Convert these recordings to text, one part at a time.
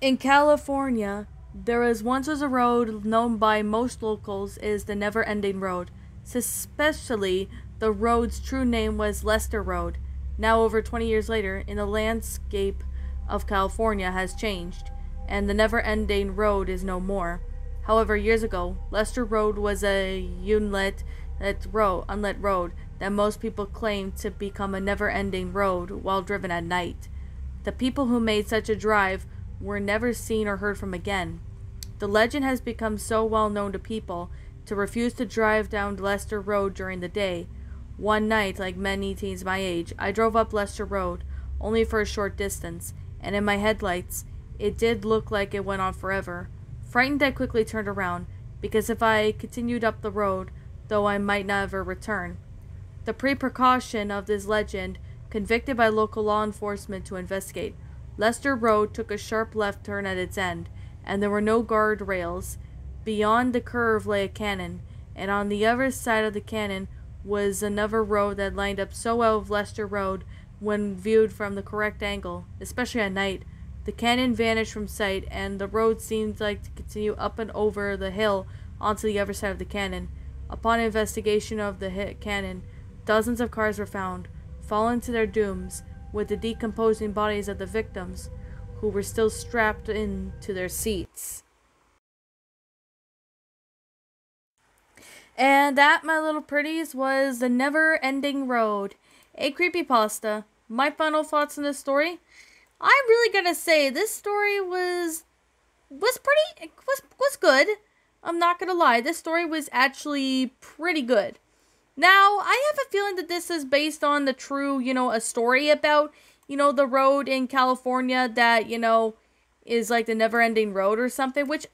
In California, there was a road known by most locals as the Never Ending Road. Especially, the road's true name was Lester Road. Now, over 20 years later, in the landscape of California has changed, and the Never Ending Road is no more. However, years ago, Lester Road was a unlit road that most people claimed to become a never ending road while driven at night. The people who made such a drive were never seen or heard from again. The legend has become so well known to people to refuse to drive down Leicester Road during the day. One night, like many teens my age, I drove up Leicester Road, only for a short distance, and in my headlights, it did look like it went on forever. Frightened, I quickly turned around, because if I continued up the road, though I might never return. The precaution of this legend convicted by local law enforcement to investigate. Leicester Road took a sharp left turn at its end, and there were no guardrails. Beyond the curve lay a cannon, and on the other side of the cannon was another road that lined up so well with Leicester Road when viewed from the correct angle, especially at night. The cannon vanished from sight, and the road seemed like to continue up and over the hill onto the other side of the cannon. Upon investigation of the cannon, dozens of cars were found, fallen to their dooms, with the decomposing bodies of the victims, who were still strapped into their seats. And that, my little pretties, was The Never Ending Road, a creepypasta. My final thoughts on this story? I'm really gonna say this story was good. I'm not gonna lie, this story was actually pretty good. Now, I have a feeling that this is based on the true, a story about, the road in California that, is like the never-ending road or something, which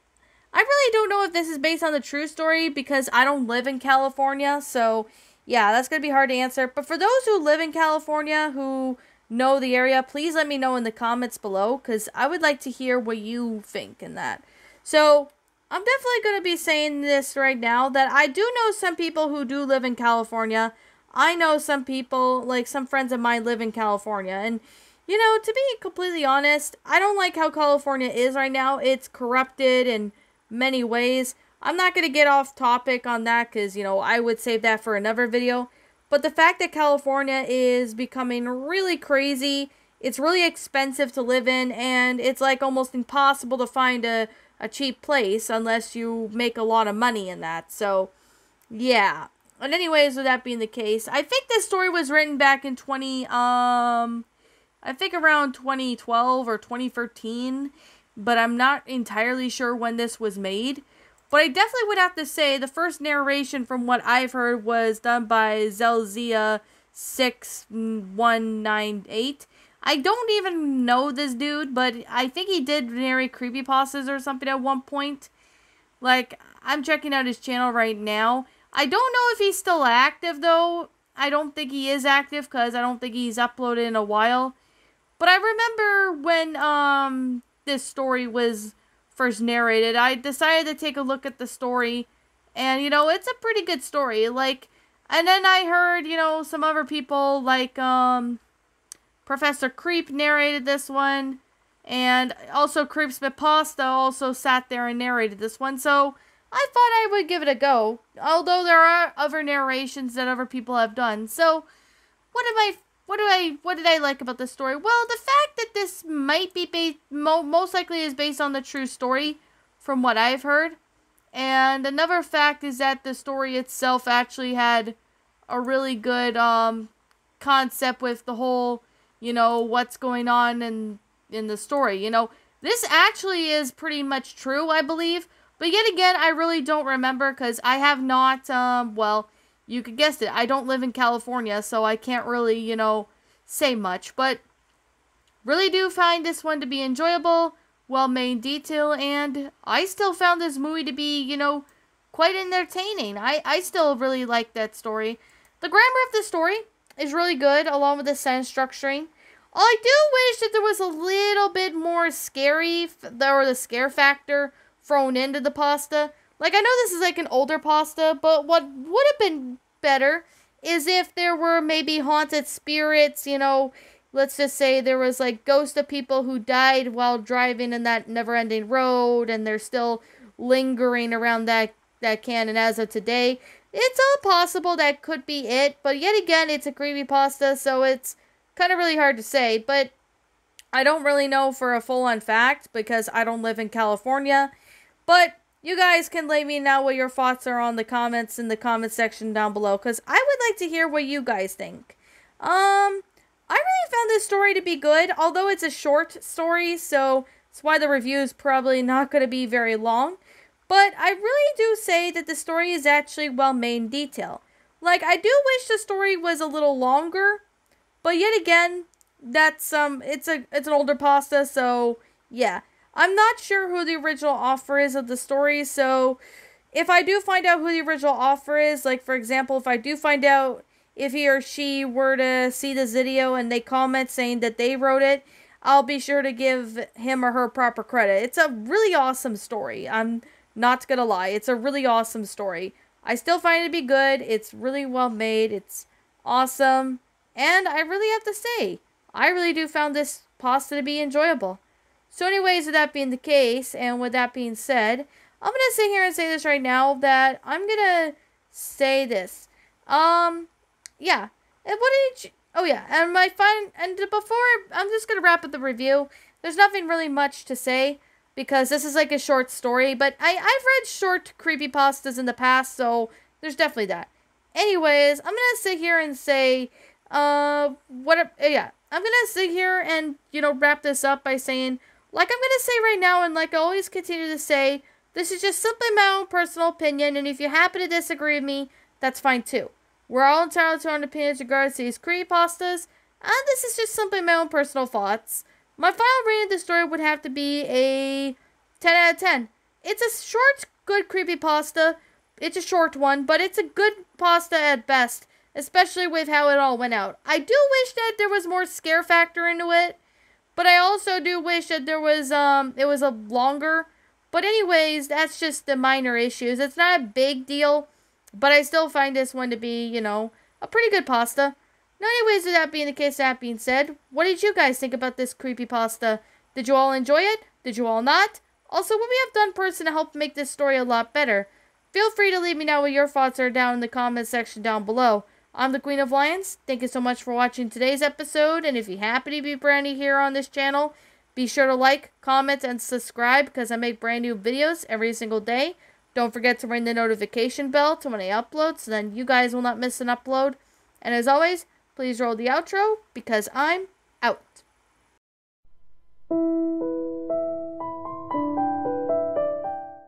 I really don't know if this is based on the true story because I don't live in California, so yeah, that's going to be hard to answer. But for those who live in California, who know the area, please let me know in the comments below because I would like to hear what you think in that. So, I'm definitely going to be saying this right now, that I do know some people who do live in California. I know some people, like some friends of mine live in California, and to be completely honest, I don't like how California is right now. It's corrupted in many ways. I'm not going to get off topic on that because, I would save that for another video. But the fact that California is becoming really crazy, it's really expensive to live in, and it's like almost impossible to find a cheap place unless you make a lot of money in that. So, yeah. And anyways, with that being the case, I think this story was written back in I think around 2012 or 2013, but I'm not entirely sure when this was made. But I definitely would have to say the first narration from what I've heard was done by Zelzia6198. I don't even know this dude, but I think he did narrate creepypastas or something at one point. Like, I'm checking out his channel right now. I don't know if he's still active, though. I don't think he is active, because I don't think he's uploaded in a while. But I remember when, this story was first narrated, I decided to take a look at the story. And, it's a pretty good story. Like, and then I heard, some other people, like, Professor Creep narrated this one, and also Creepspit Pasta also sat there and narrated this one, so I thought I would give it a go, although there are other narrations that other people have done. So, what did I like about this story? Well, the fact that this might be most likely is based on the true story, from what I've heard, and another fact is that the story itself actually had a really good, concept with the whole, what's going on in the story. This actually is pretty much true, I believe. But yet again, I really don't remember because I have not, well, you could guess it. I don't live in California, so I can't really, say much. But really do find this one to be enjoyable, well-made detail, and I still found this movie to be, quite entertaining. I still really like that story. The grammar of the story is really good, along with the sentence structuring. I do wish that there was a little bit more scary, or the scare factor thrown into the pasta. Like, I know this is like an older pasta, but what would have been better is if there were maybe haunted spirits, let's just say there was like ghosts of people who died while driving in that never-ending road, and they're still lingering around that canon as of today. It's all possible that could be it, but yet again, it's a creepypasta, so it's kind of really hard to say, but I don't really know for a full-on fact because I don't live in California, but you guys can let me know what your thoughts are on the comments in the comment section down below, because I would like to hear what you guys think. I really found this story to be good, although it's a short story, so that's why the review is probably not going to be very long. But I really do say that the story is actually well made in detail. Like, I do wish the story was a little longer, but yet again, that's it's an older pasta, so yeah. I'm not sure who the original author is of the story, so if I do find out who the original author is, like for example, if I do find out if he or she were to see this video and they comment saying that they wrote it, I'll be sure to give him or her proper credit. It's a really awesome story. I'm not gonna lie. It's a really awesome story. I still find it to be good. It's really well made. It's awesome. And I really have to say, I really do found this pasta to be enjoyable. So anyways, with that being the case, and with that being said, I'm going to sit here and say this right now, that I'm going to say this. Yeah. And what did you... Oh, yeah. And and before... I'm just going to wrap up the review. There's nothing really much to say, because this is like a short story, but I've read short creepypastas in the past, so there's definitely that. Anyways, I'm going to sit here and say... I'm going to sit here and, wrap this up by saying... Like I'm going to say right now, and like I always continue to say, this is just simply my own personal opinion, and if you happen to disagree with me, that's fine too. We're all entitled to our own opinions regards to these creepypastas, and this is just simply my own personal thoughts. My final rating of the story would have to be a 10 out of 10. It's a short, good creepypasta. It's a short one, but it's a good pasta at best, especially with how it all went out. I do wish that there was more scare factor into it, but I also do wish that there was, it was a longer. But anyways, that's just the minor issues. It's not a big deal, but I still find this one to be, a pretty good pasta. Now, anyways, with that being the case, that being said, what did you guys think about this creepypasta? Did you all enjoy it? Did you all not? Also, what we have done person to help make this story a lot better? Feel free to leave me know what your thoughts are down in the comment section down below. I'm the Queen of Lions. Thank you so much for watching today's episode, and if you happen to be brand new here on this channel, be sure to like, comment, and subscribe, because I make brand new videos every single day. Don't forget to ring the notification bell to when I upload, so then you guys will not miss an upload. And as always, please roll the outro, because I'm out.